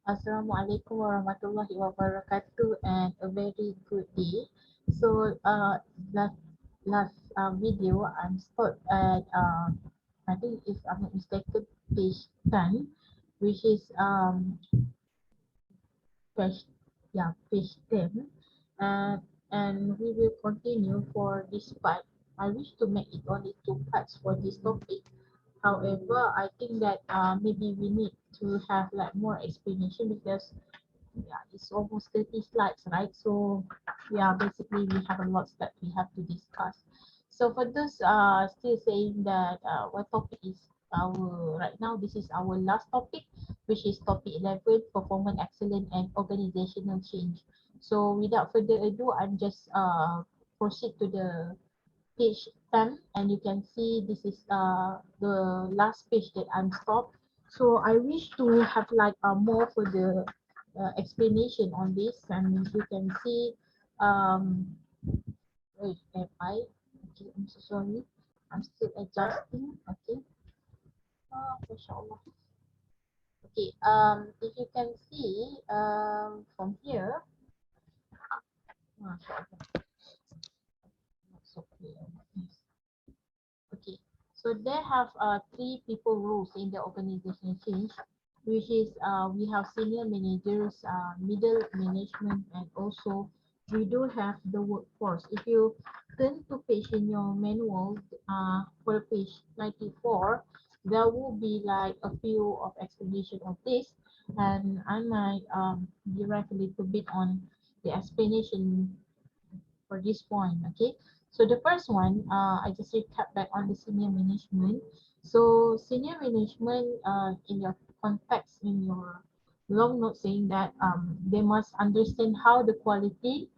Assalamualaikum warahmatullahi wabarakatuh and a very good day. So last video I'm stopped at I think if I'm not mistaken page 10, which is page page 10, and we will continue for this part. I wish to make it only two parts for this topic. However, I think that maybe we need to have like more explanation because it's almost 30 slides, right? So yeah, basically we have a lot that we have to discuss. So for those still saying that what topic is our right now, this is our last topic, which is topic 11, performance excellence and organizational change. So without further ado, I'm just proceed to the page 10, and you can see this is the last page that I'm stopped. So I wish to have like more for the explanation on this, and you can see wait, am I okay, I'm so sorry, I'm still adjusting. Okay, mashallah. Okay, if you can see from here, mashallah, not so clear. Yes. Okay, so they have three people roles in the organization change, which is we have senior managers, middle management, and also we do have the workforce. If you turn to page in your manual, for page 94, there will be like a few of explanation of this, and I might derive a little bit on the explanation for this point. Okay, so the first one, I just recap back on the senior management. So senior management, in your context in your long note, saying that they must understand how the quality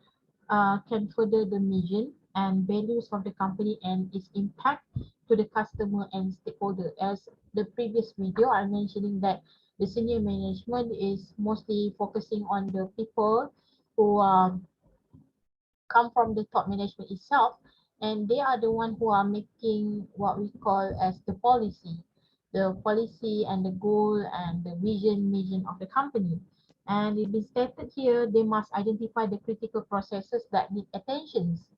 can further the mission and values of the company and its impact to the customer and stakeholder. As the previous video, I'm mentioning that the senior management is mostly focusing on the people who come from the top management itself, and they are the one who are making what we call as the policy and the goal and the vision mission of the company. And it is stated here they must identify the critical processes that need attentions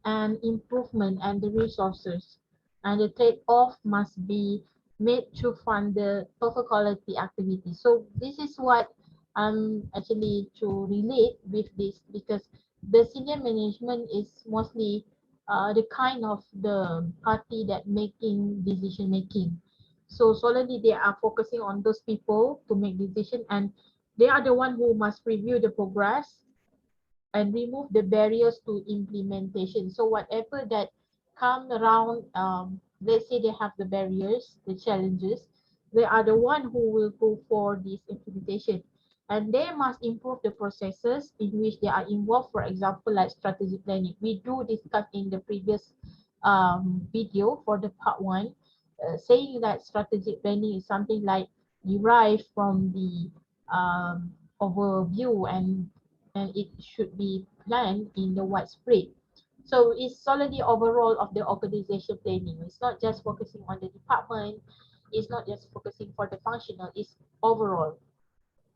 and improvement and the resources, and the trade-off must be made to fund the total quality activity. So this is what I'm actually to relate with this, because the senior management is mostly the kind of the party that making decision making. So solely they are focusing on those people to make decision, and they are the one who must review the progress and remove the barriers to implementation. So whatever that come around, let's say they have the barriers, the challenges, they are the one who will go for this implementation. And they must improve the processes in which they are involved, for example, like strategic planning. We do discuss in the previous video for the part one, saying that strategic planning is something like derived from the overview, and it should be planned in the widespread. So it's solely overall of the organization planning. It's not just focusing on the department. It's not just focusing for the functional. It's overall.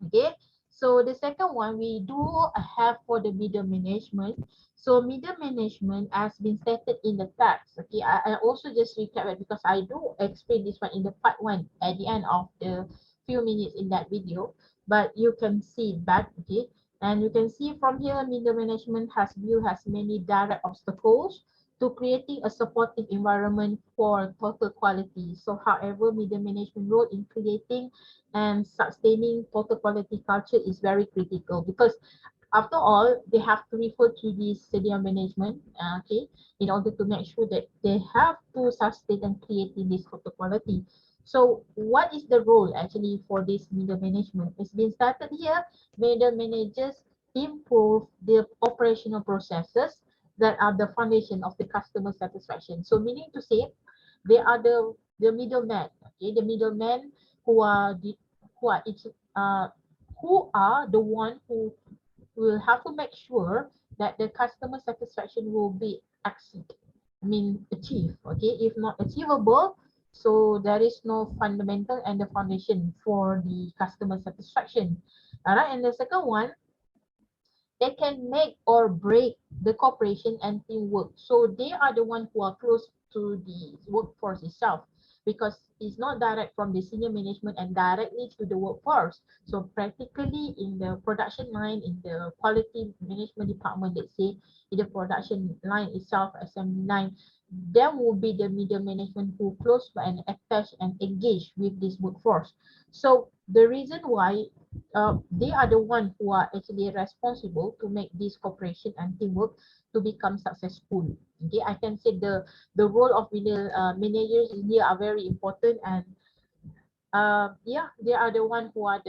Okay. So the second one we do have for the middle management. So middle management has been stated in the text. Okay. I also just recap it because I do explain this one in the part one at the end of the few minutes in that video. But you can see it back. Okay. And you can see from here, middle management has many direct obstacles to creating a supportive environment for total quality. So however, middle management role in creating and sustaining total quality culture is very critical, because after all they have to refer to this senior management, okay, in order to make sure that they have to sustain and creating this total quality. So what is the role actually for this middle management? It's been started here. Middle managers improve the operational processes that are the foundation of the customer satisfaction. So meaning to say, they are the middleman, okay, the middlemen who are the who are each who are the one who will have to make sure that the customer satisfaction will be achieved. Okay, if not achievable, so there is no fundamental and the foundation for the customer satisfaction. All right, and the second one, they can make or break the cooperation and teamwork. So they are the one who are close to the workforce itself, because it's not direct from the senior management and directly to the workforce. So practically in the production line, in the quality management department, let's say in the production line itself, assembly line, there will be the middle management who close and attach and engage with this workforce. So the reason why they are the one who are actually responsible to make this cooperation and teamwork to become successful. Okay, I can say the role of middle managers in here are very important, and yeah, they are the one who are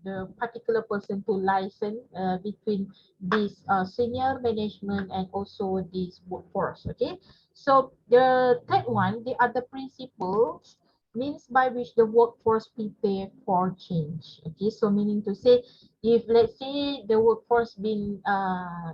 the particular person to liaison between this senior management and also this workforce. Okay, so the third one, the other principles, means by which the workforce prepare for change. Okay, so meaning to say, if let's say the workforce been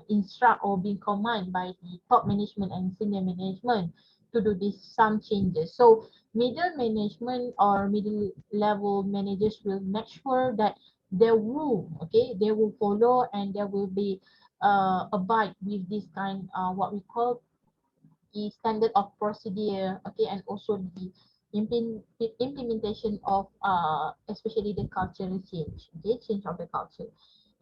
instruct or been commanded by the top management and senior management to do this some changes, so middle management or middle level managers will make sure that they will, okay, they will follow and they will be abide with this kind what we call the standard of procedure, okay, and also the implementation of especially the cultural change, okay, change of the culture.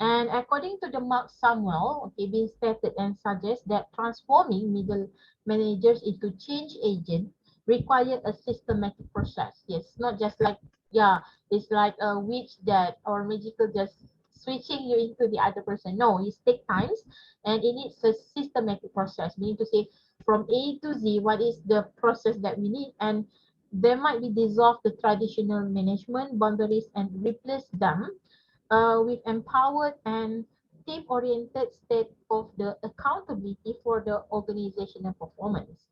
And according to the Mark Samuel, okay, being stated and suggests that transforming middle managers into change agent require a systematic process. Yes, not just like, yeah, it's like a witch that or magical just switching you into the other person. No, it takes times and it needs a systematic process. Meaning to say, from A to Z, what is the process that we need, and there might be dissolve the traditional management boundaries and replace them with empowered and team-oriented state of the accountability for the organizational performance.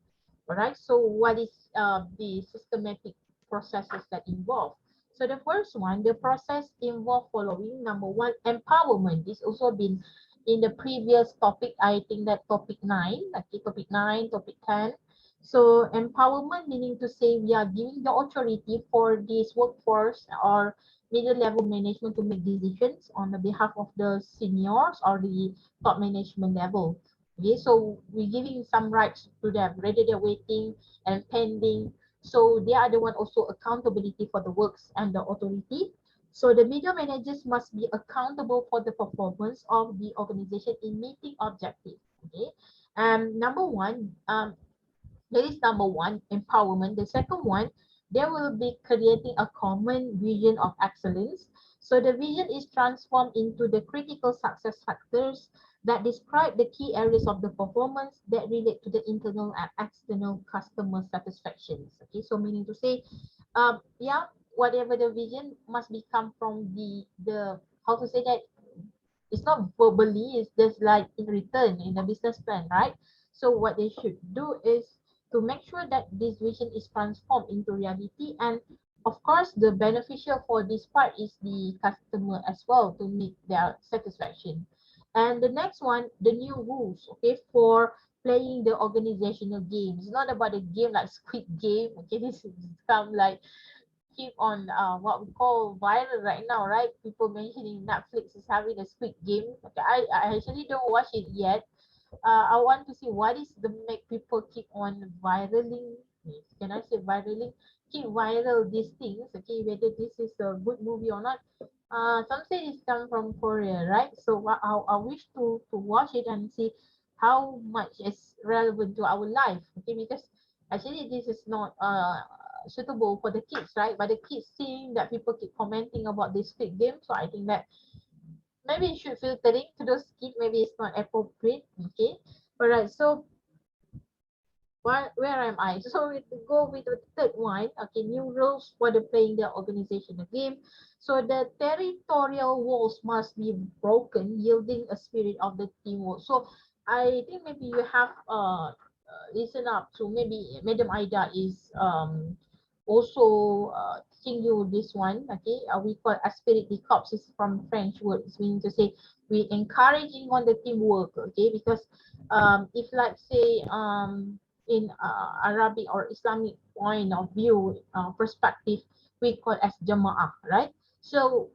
All right. So what is the systematic processes that involve? So the first one, the process involve following. Number one, empowerment. This also been in the previous topic. I think that topic 9, okay, topic 9, topic 10. So empowerment meaning to say we are giving the authority for this workforce or middle level management to make decisions on the behalf of the seniors or the top management level. Okay, so we're giving some rights to them rather than waiting and pending. So they are the one also accountability for the works and the authority. So the middle managers must be accountable for the performance of the organization in meeting objectives. Okay, number one, that is number one, empowerment. The second one, they will be creating a common vision of excellence. So the vision is transformed into the critical success factors that describe the key areas of the performance that relate to the internal and external customer satisfactions. Okay, so meaning to say, yeah, whatever the vision must be come from the how to say that, it's not verbally, it's just like in return in the business plan, right? So what they should do is to make sure that this vision is transformed into reality, and of course the beneficial for this part is the customer as well to meet their satisfaction. And the next one, the new rules, okay, for playing the organizational games. It's not about a game like Squid Game, okay, this is some like keep on what we call viral right now, right? People mentioning Netflix is having a Squid Game. Okay, I actually don't watch it yet. I want to see what is the make people keep on viraling. Can I say viraling? Keep viral these things. Okay, whether this is a good movie or not. Some say it's come from Korea, right? So I wish to watch it and see how much is relevant to our life. Okay, because actually this is not suitable for the kids, right? But the kids seeing that people keep commenting about this Squid Game, so I think that maybe you should filtering to those kids. Maybe it's not appropriate. Okay, all right. So where am I? So we go with the third one. Okay, new rules for the playing the organizational game. So the territorial walls must be broken, yielding a spirit of the teamwork. So I think maybe you have listen up to maybe Madam Aida is also teaching you this one. Okay, we call spirit de corps is from French word. It's meaning to say we encouraging on the teamwork. Okay, because if like say in Arabic or Islamic point of view perspective, we call as jama'ah, right? So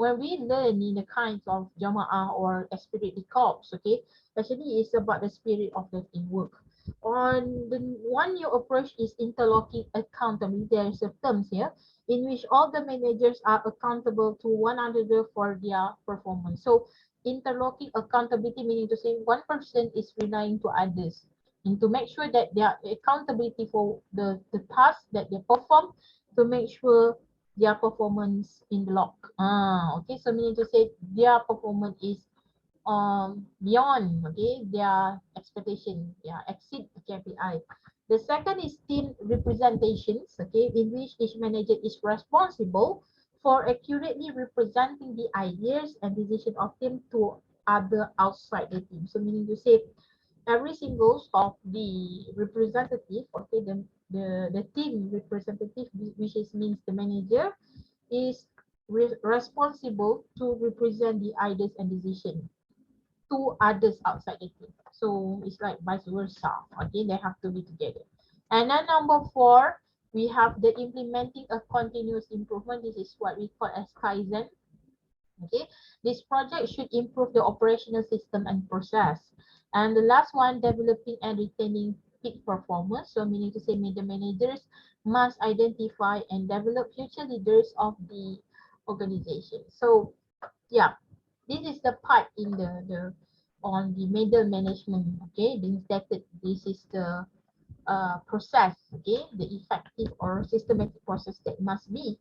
when we learn in the kinds of Jama'ah or spirit corps, okay, actually it's about the spirit of the teamwork. On the one new approach is interlocking accountability. There is a terms here in which all the managers are accountable to one another for their performance. So interlocking accountability meaning to say one person is relying to others and to make sure that their accountability for the task that they perform to make sure their performance in the log. Okay, so meaning to say their performance is beyond okay their expectation, yeah, exceed the KPI. The second is team representations, okay, in which each manager is responsible for accurately representing the ideas and decision of team to other outside the team. So meaning to say every single of the representative, okay, the team representative, which is means the manager, is responsible to represent the ideas and decision to others outside the team. So it's like vice versa. Okay, they have to be together. And then number four, we have the implementing a continuous improvement. This is what we call as Kaizen. Okay, this project should improve the operational system and process. And the last one, developing and retaining peak performers. So meaning to say the managers must identify and develop future leaders of the organization. So yeah, this is the part in the on the middle management. Okay, being stated this is the process, okay, the effective or systematic process that must be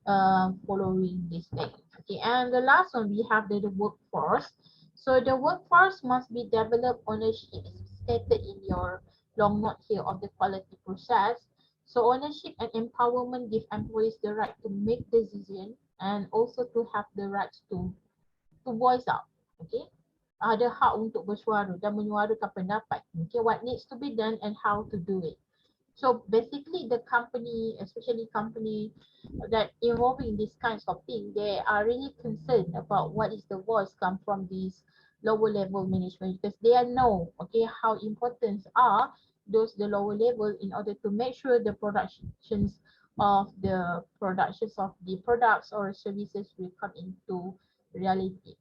following this thing. Okay, and the last one we have the workforce. So the workforce must be developed ownership stated in your long note here of the quality process. So ownership and empowerment give employees the right to make decision and also to have the rights to voice out. Okay, ada hak untuk bersuara dan menyuarakan pendapat. Okay, what needs to be done and how to do it. So basically the company, especially company that involving these kinds of things, they are really concerned about what is the voice come from these lower level management because they know okay how important are those the lower level in order to make sure the productions of the products or services will come into reality.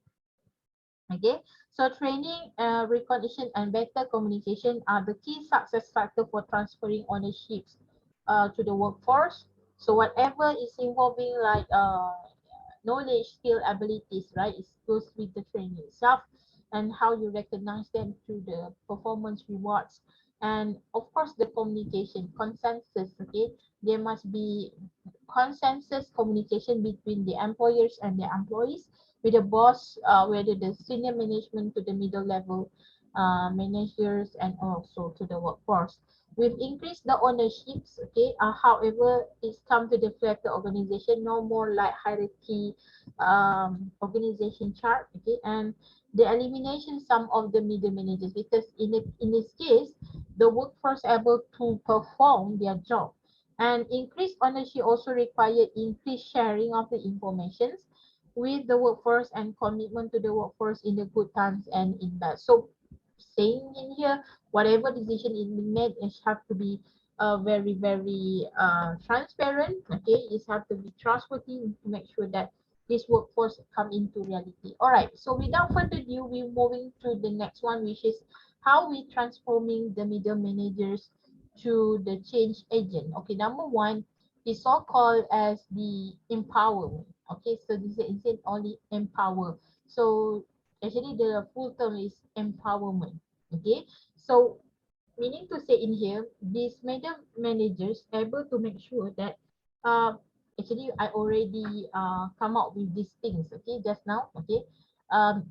Okay, so training, recognition, and better communication are the key success factor for transferring ownerships to the workforce. So whatever is involving like knowledge, skill, abilities, right, it goes with the training itself and how you recognize them through the performance rewards. And of course, the communication, consensus, okay, there must be consensus communication between the employers and their employees with the boss, whether the senior management to the middle level managers and also to the workforce. We've increased the ownerships, okay. However, it's come to the flatter organization, no more like hierarchy organization chart, okay, and the elimination some of the middle managers because in this case, the workforce able to perform their job. And increased ownership also require increased sharing of the informations with the workforce and commitment to the workforce in the good times and in bad. So saying in here, whatever decision is being made, it have to be very transparent. Okay, it have to be trustworthy to make sure that this workforce come into reality. All right. So without further ado, we're moving to the next one, which is how we transforming the middle managers to the change agent. Okay, number one is so called as the empowerment. Okay, so this is only empower. So actually the full term is empowerment. Okay, so meaning to say in here, these middle managers able to make sure that uh, actually I already come up with these things, okay, just now, okay. Um,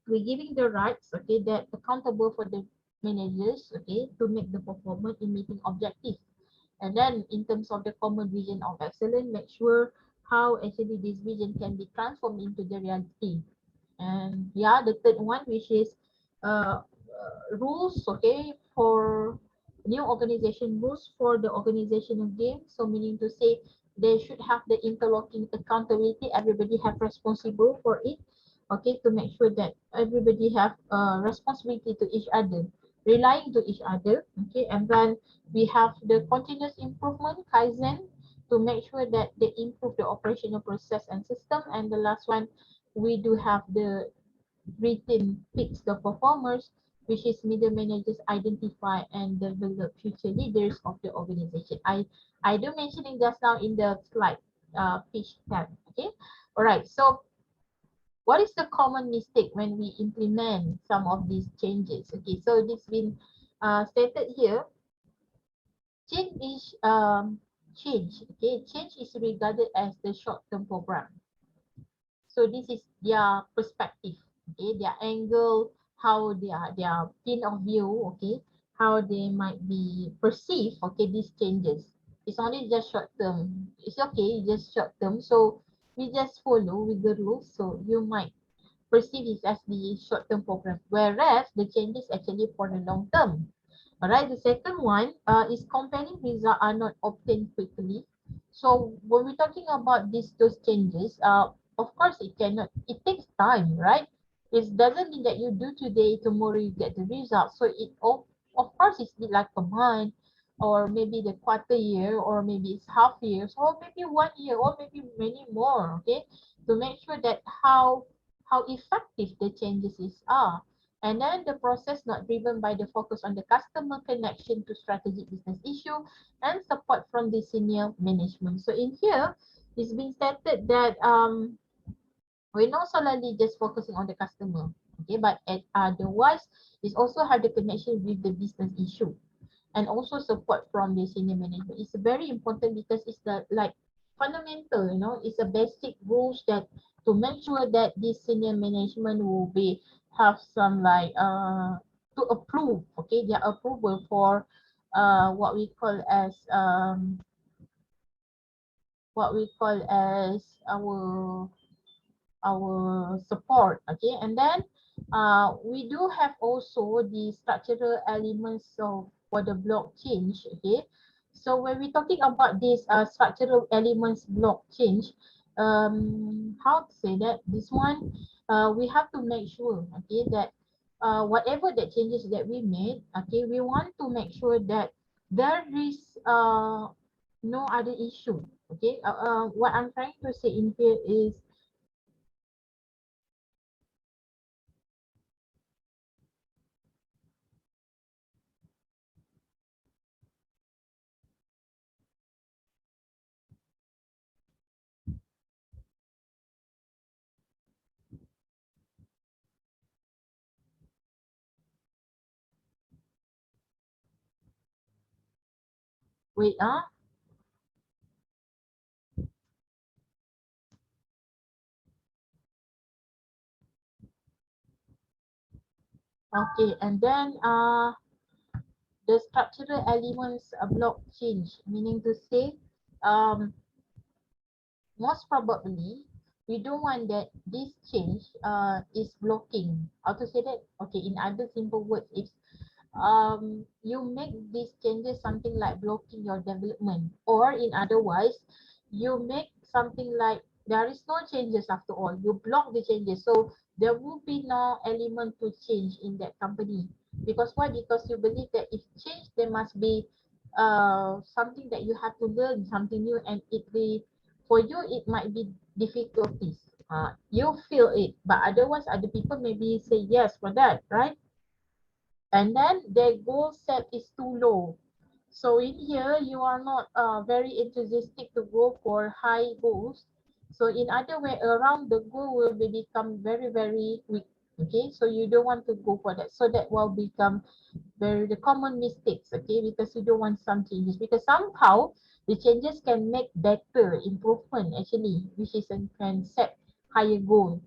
we're giving the rights, okay, that accountable for the managers, okay, to make the performance in meeting objectives. And then in terms of the common vision of excellence, make sure how actually this vision can be transformed into the reality. And yeah, the third one, which is rules, okay, for new organization rules for the organization of game. So meaning to say they should have the interlocking accountability. Everybody have responsible for it, okay, to make sure that everybody have responsibility to each other, relying to each other, okay. And then we have the continuous improvement, Kaizen, to make sure that they improve the operational process and system. And the last one, we do have the written picks the performers, which is middle managers identify and develop future leaders of the organization. I do mentioning just now in the slide, page 10. Okay, all right. So what is the common mistake when we implement some of these changes? Okay, so this been stated here. Change is change. Okay, change is regarded as the short-term program. So this is their perspective, okay, their angle, how their pin of view, okay, how they might be perceived, okay, these changes. It's only just short term. It's okay, just short term. So we just follow with the rules. So you might perceive it as the short term program, whereas the changes actually for the long term. Alright, the second one is compelling results are not obtained quickly. So when we're talking about those changes, of course it cannot, it takes time, right? It doesn't mean that you do today, tomorrow you get the result. So of course it's like a month, or maybe the quarter year, or maybe it's half years, or maybe 1 year, or maybe many more, okay? To make sure that how effective the changes are. And then the process not driven by the focus on the customer connection to strategic business issue and support from the senior management. So in here, it's been stated that we're not solely just focusing on the customer, okay, but otherwise, it's also have the connection with the business issue and also support from the senior management. It's very important because it's the like fundamental, it's a basic rules that to make sure that this senior management will be have some like to approve, okay, their approval for what we call as our support, okay. And then we do have also the structural elements of for the block change, okay. So when we're talking about this structural elements block change, how to say that this one, we have to make sure, okay, that whatever the changes that we made, okay, we want to make sure that there is no other issue, okay. What I'm trying to say in here is wait, okay, and then the structural elements block change, meaning to say, um, most probably we don't want that this change is blocking. How to say that? Okay, in other simple words, if you make these changes something like blocking your development, or in otherwise you make something like there is no changes after all, you block the changes, so there will be no element to change in that company. Because why? Because you believe that if change there must be something that you have to learn something new, and it be for you it might be difficulties. You feel it, but otherwise other people maybe say yes for that, right? And then their goal set is too low. So in here, you are not very enthusiastic to go for high goals. So in other way around, the goal will be become very, very weak. Okay, so you don't want to go for that. So that will become very the common mistakes. Okay, because you don't want some changes, because somehow the changes can make better improvement actually, which is can set higher goal,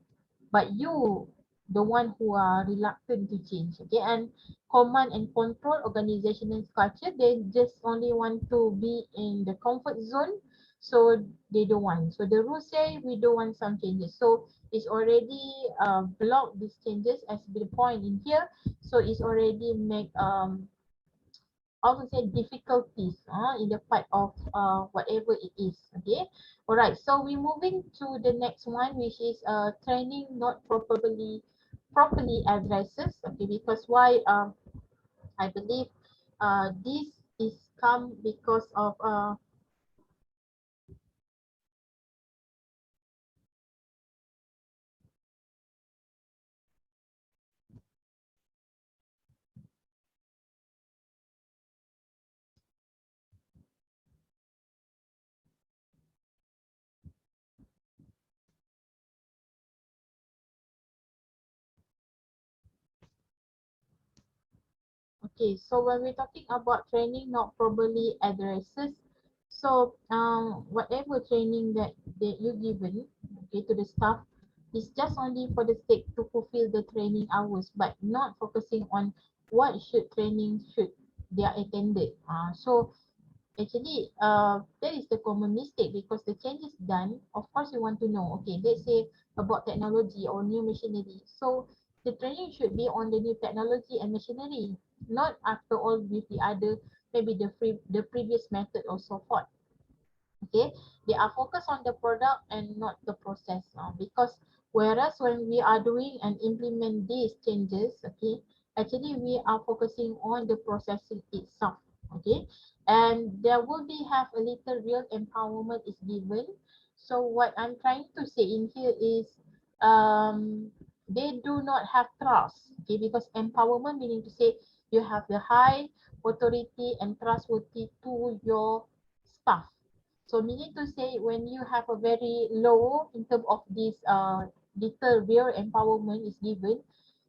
but you the one who are reluctant to change, okay. And command and control organizational culture, they just only want to be in the comfort zone, so they don't want. So the rules say we don't want some changes, so it's already blocked these changes as the point in here. So it's already make also say difficulties in the part of whatever it is, okay. All right, so we're moving to the next one, which is training not properly addresses, okay. Because why? I believe this is come because of Okay, so when we're talking about training not properly addresses, so whatever training that you given, okay, to the staff is just only for the sake to fulfill the training hours, but not focusing on what should they are attended. So actually, that is the common mistake because the change is done. Of course, you want to know, okay, let's say about technology or new machinery. So the training should be on the new technology and machinery, not after all with the other, maybe the previous method or so forth. Okay, they are focused on the product and not the process, because whereas when we are doing and implement these changes, okay, actually we are focusing on the processing itself. Okay, and there will be have a little real empowerment is given. So what I'm trying to say in here is they do not have trust, okay, because empowerment meaning to say you have the high authority and trustworthy to your staff. So meaning to say when you have a very low in terms of this little real empowerment is given,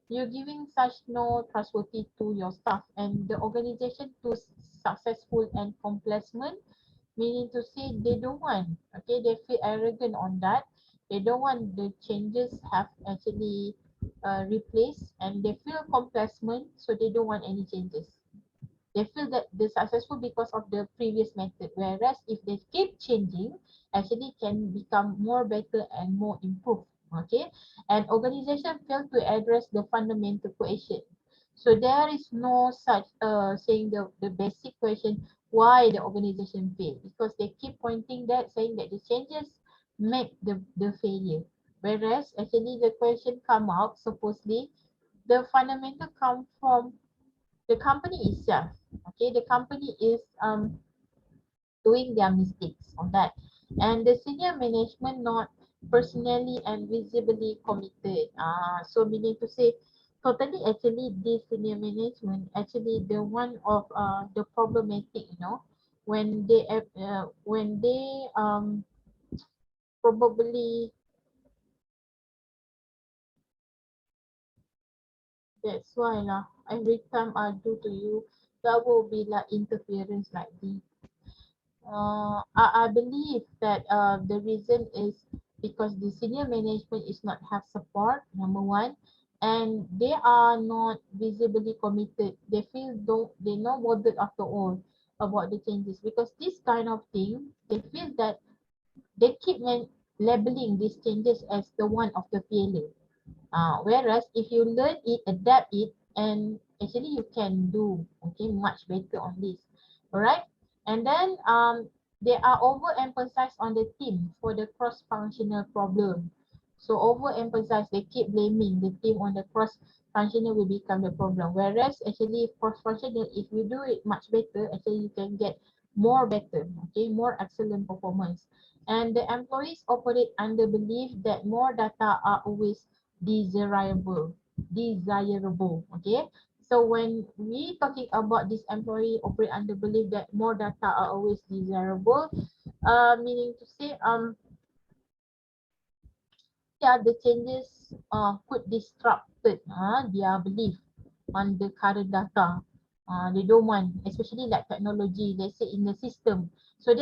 you're giving such no trustworthy to your staff and the organization to successful and complacent, meaning to say they don't want, okay, they feel arrogant on that. They don't want the changes have actually replaced and they feel complacent, so they don't want any changes. They feel that they're successful because of the previous method. Whereas if they keep changing, actually can become more better and more improved. Okay, and organization fail to address the fundamental question. So there is no such saying the basic question why the organization fail, because they keep pointing that saying that the changes make the failure. Whereas actually the question come out supposedly the fundamental come from the company itself. Okay, the company is doing their mistakes on that, and the senior management not personally and visibly committed. So meaning to say, totally actually this senior management actually the one of the problematic, you know, when they probably that's why lah every time I do to you, there will be like interference like this. I believe that the reason is because the senior management is not have support, number one, and they are not visibly committed. They feel don't they not bothered after all about the changes because this kind of thing they feel that they keep labeling these changes as the one of the failure. Whereas if you learn it, adapt it, and actually you can do okay much better on this. Alright, and then they are overemphasized on the team for the cross-functional problem. So overemphasize, they keep blaming the team on the cross-functional will become the problem. Whereas actually cross-functional, if you do it much better, actually you can get more better, okay, more excellent performance. And the employees operate under belief that more data are always desirable, okay. So when we talking about this employee operate under belief that more data are always desirable, meaning to say yeah, the changes could disrupted their belief on the current data. They don't want, especially like technology, let's say in the system. So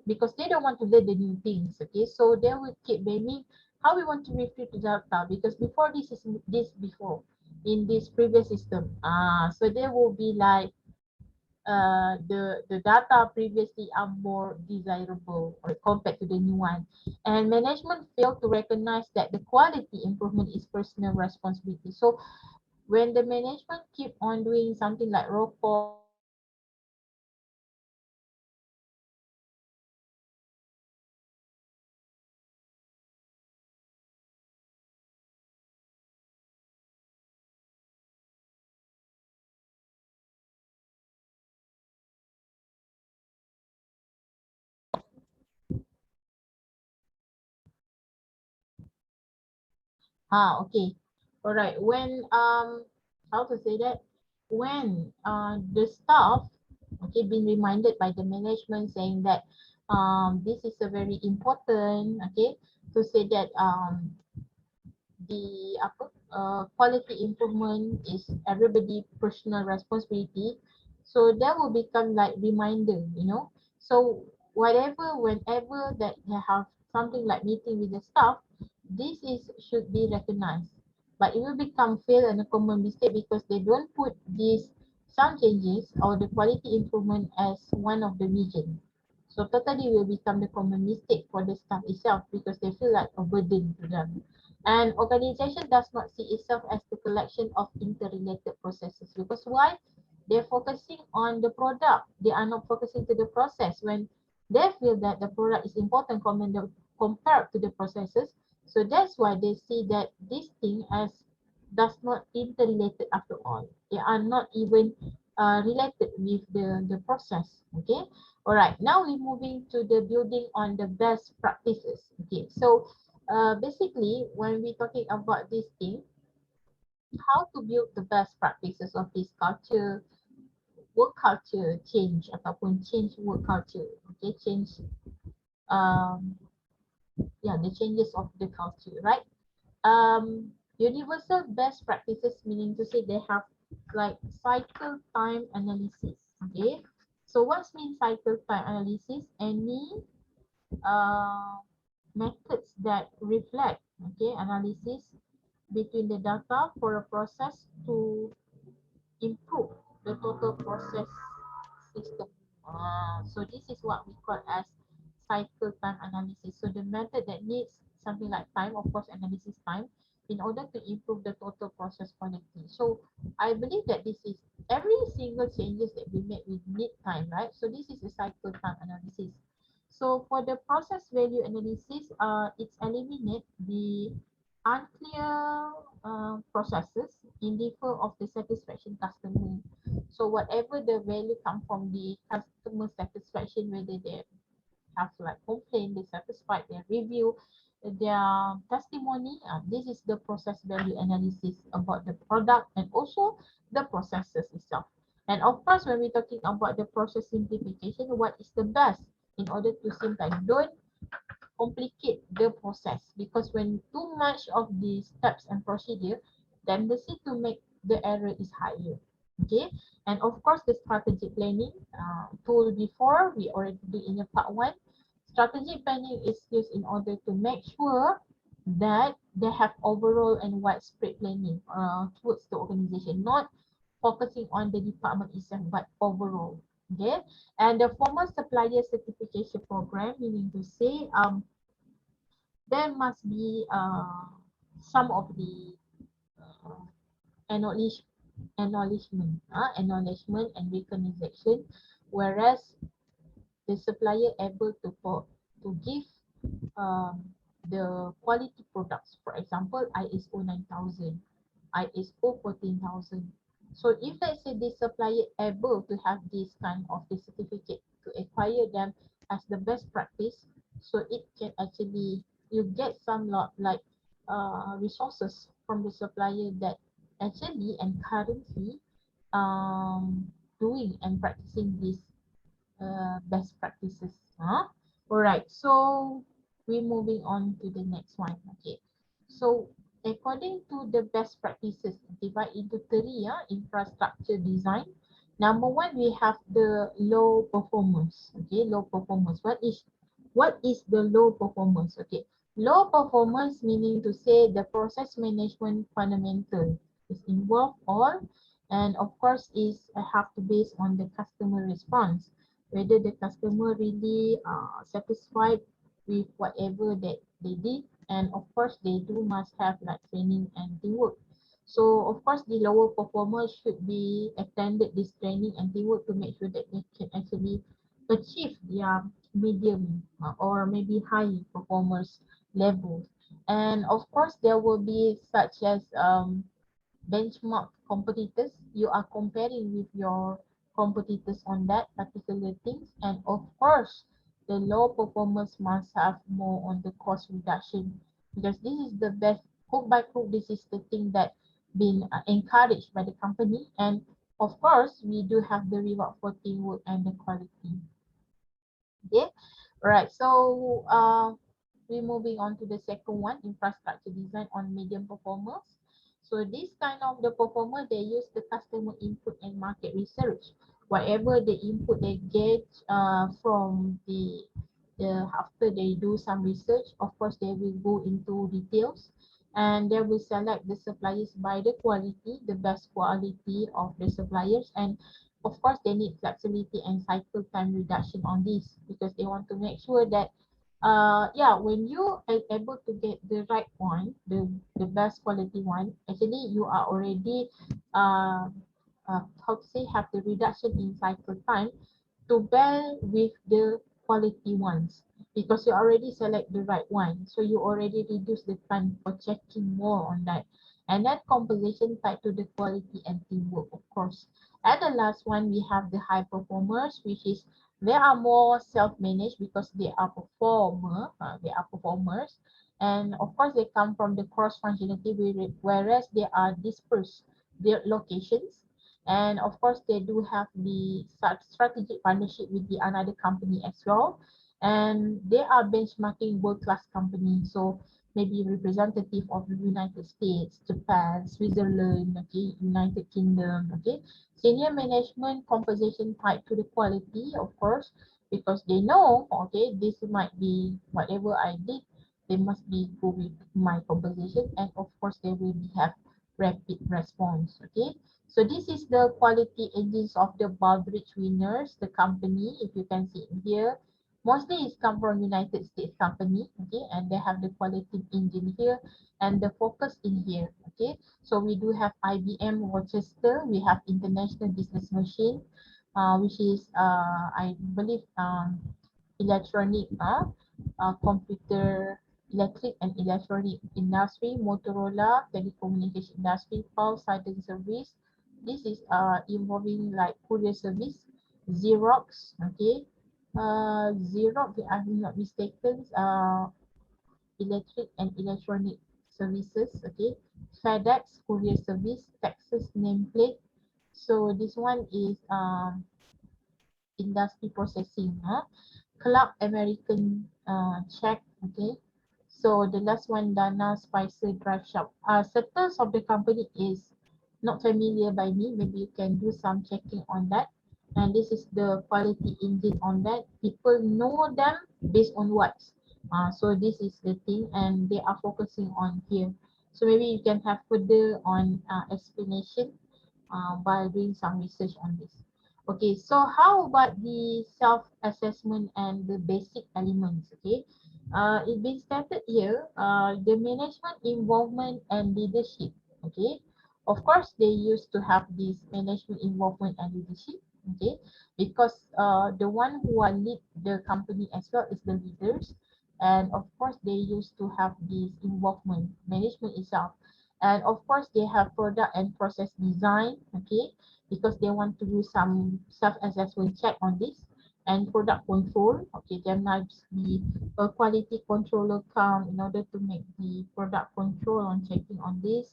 because they don't want to learn the new things, okay? So they will keep blaming how we want to retrieve the data because before this is this before in this previous system. So they will be like the data previously are more desirable or compared to the new one. And management failed to recognize that the quality improvement is personal responsibility. So when the management keep on doing something like robot okay. All right. When how to say that? When the staff okay been reminded by the management saying that this is a very important okay to say that quality improvement is everybody personal responsibility. So that will become like reminder, you know. So whatever, whenever that they have something like meeting with the staff, this is should be recognized. But it will become fail and a common mistake because they don't put these some changes or the quality improvement as one of the vision. So totally will become the common mistake for the staff itself because they feel like a burden to them. And organization does not see itself as the collection of interrelated processes because why? They're focusing on the product. They are not focusing to the process. When they feel that the product is important compared to the processes, so that's why they see that this thing as does not interrelated after all. They are not even related with the process. Okay. All right. Now we're moving to the building on the best practices. Okay. So basically, when we're talking about this thing, how to build the best practices of this culture, work culture change ataupun change work culture. Okay, change um yeah, the changes of the culture, right? Universal best practices meaning to say they have like cycle time analysis. Okay, so what's mean cycle time analysis? Any uh methods that reflect, okay, analysis between the data for a process to improve the total process system. So this is what we call as cycle time analysis. So the method that needs something like time, of course, analysis time, in order to improve the total process quality. So I believe that this is every single changes that we make, we need time, right? So this is a cycle time analysis. So for the process value analysis, it's eliminate the unclear processes in differ of the satisfaction customer. So whatever the value come from the customer satisfaction, whether they have like complaint, they satisfied, their review, their testimony. This is the process value analysis about the product and also the processes itself. And of course, when we're talking about the process simplification, what is the best in order to simplify? Don't complicate the process because when too much of the steps and procedure, tendency to make the error is higher. Okay, and of course the strategic planning told before we already do in the part one. Strategic planning is used in order to make sure that they have overall and widespread planning towards the organization, not focusing on the department itself but overall. Okay, and the formal supplier certification program, meaning to say there must be some of the uh, acknowledge, acknowledgement and recognition, whereas the supplier able to give um, the quality products. For example, ISO 9000, ISO 14000. So if let's say this supplier able to have this kind of the certificate to acquire them as the best practice, so it can actually you get some lot like resources from the supplier that actually and currently doing and practicing this best practices. Huh? All right, so we're moving on to the next one. Okay, so according to the best practices, divide into three. Infrastructure design. Number one, we have the low performance. Okay, low performance. What is the low performance? Okay, low performance meaning to say the process management fundamental is involved all, and of course is have to base on the customer response, whether the customer really satisfied with whatever that they did, and of course they do must have like training and teamwork. So of course the lower performers should be attended this training and teamwork to make sure that they can actually achieve their medium or maybe high performers level. And of course there will be such as benchmark competitors. You are comparing with your competitors on that particular things, and of course the low performers must have more on the cost reduction because this is the best hook by hook. This is the thing that been encouraged by the company, and of course we do have the reward for teamwork and the quality. Okay, right. So we're moving on to the second one, infrastructure design on medium performers. So this kind of the performer, they use the customer input and market research. Whatever the input they get from the after they do some research, of course they will go into details and they will select the suppliers by the quality, the best quality of the suppliers, and of course they need flexibility and cycle time reduction on this because they want to make sure that yeah, when you are able to get the right one, the best quality one, actually you are already uh, how to say, have the reduction in cycle time to bear with the quality ones because you already select the right one, so you already reduce the time for checking more on that, and that composition tied to the quality and teamwork, of course. And the last one, we have the high performers, which is they are more self-managed because they are performers, and of course they come from the cross-functionality, whereas they are dispersed their locations, and of course they do have the strategic partnership with the another company as well, and they are benchmarking world-class companies, so maybe representative of the United States, Japan, Switzerland, okay, United Kingdom, okay. Senior management composition tied to the quality, of course, because they know, okay, this might be whatever I did, they must be go with my composition, and of course they will be have rapid response, okay. So this is the quality engines of the Baldrige winners, the company, if you can see in here. Mostly it's come from United States company, okay, and they have the quality engine here and the focus in here, okay. So we do have IBM Rochester, we have International Business Machine, which is I believe electronic, computer, electric and electronic industry, Motorola, telecommunication industry, Pulse Cyber Service. This is involving like courier service, Xerox, okay. Xerox, if I'm not mistaken, electric and electronic services, okay. FedEx, courier service, Texas nameplate. So this one is industry processing, Club American check, okay. So the last one, Dana Spicer Drive Shop. Certain of the company is not familiar by me. Maybe you can do some checking on that. And this is the quality engine on that. People know them based on what. So this is the thing, and they are focusing on here. So maybe you can have further on explanation by doing some research on this. Okay, so how about the self-assessment and the basic elements? Okay, it's been stated here, the management involvement and leadership. Okay, of course they used to have this management involvement and leadership. Okay, because the one who are lead the company as well is the leaders, and of course they used to have this involvement management itself, and of course they have product and process design. Okay, because they want to do some self-assessment check on this, and product control. Okay, there must be a quality controller come in order to make the product control on checking on this.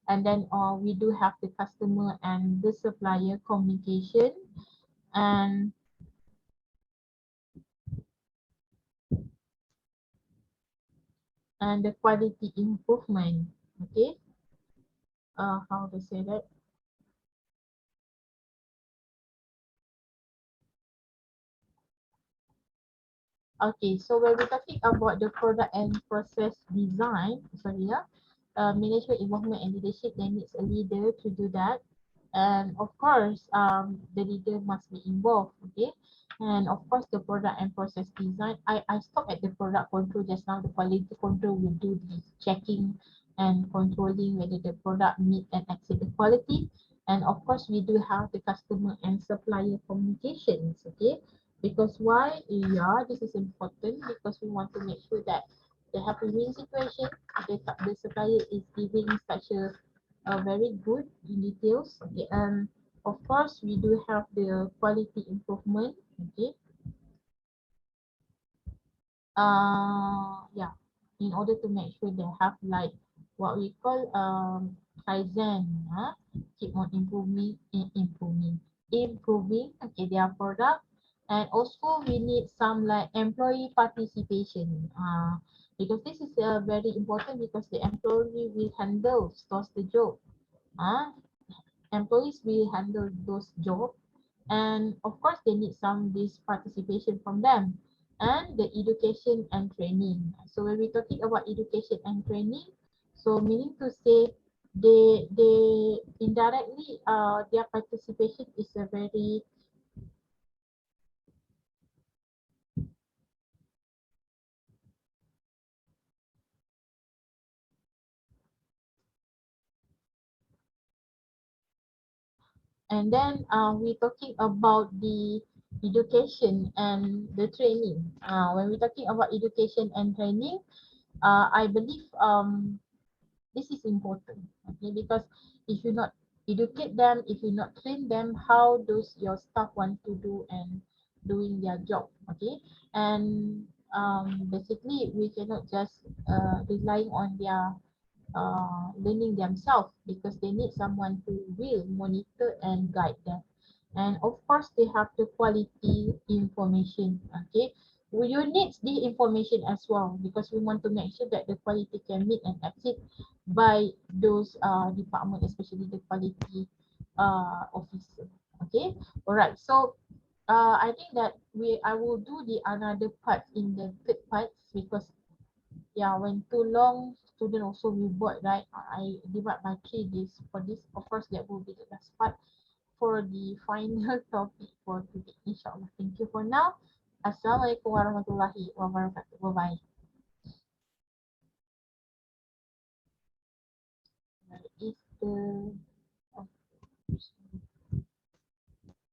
And then we do have the customer and the supplier communication, and the quality improvement. Okay, how to say that? Okay, so when we're talking about the product and process design, sorry, management involvement and leadership, there needs a leader to do that. And of course, the leader must be involved, okay? And of course, the product and process design, I stopped at the product control just now. The quality control will do the checking and controlling whether the product meet and exceed the quality. And of course, we do have the customer and supplier communications, okay? Because why? Yeah, this is important because we want to make sure that they have a win situation. The supplier is giving such a very good in details. Okay, and of course we do have the quality improvement. Okay, yeah, in order to make sure they have like what we call kaizen, keep on improving, okay, their product. And also we need some like employee participation, because this is very important because the employee will handle stores the job. Uh, Employees will handle those jobs, and of course they need some this participation from them, and the education and training. So when we're talking about education and training, so meaning to say they indirectly their participation is a very and then we're talking about the education and the training. When we're talking about education and training, I believe this is important, okay, because if you not educate them, if you not train them, how does your staff want to do and doing their job, okay? And basically we cannot just relying on their learning themselves, because they need someone who will monitor and guide them. And of course they have the quality information, okay. You need the information as well, because we want to make sure that the quality can meet and exceed by those department, especially the quality officer, okay. All right, so I think that I will do the another part in the third part, because yeah, when too long student also will bored, right? I divide by 3 days for this. Of course that will be the last part for the final topic for today, inshallah. Thank you for now. Assalamualaikum warahmatullahi wabarakatuh. Bye bye. Where is the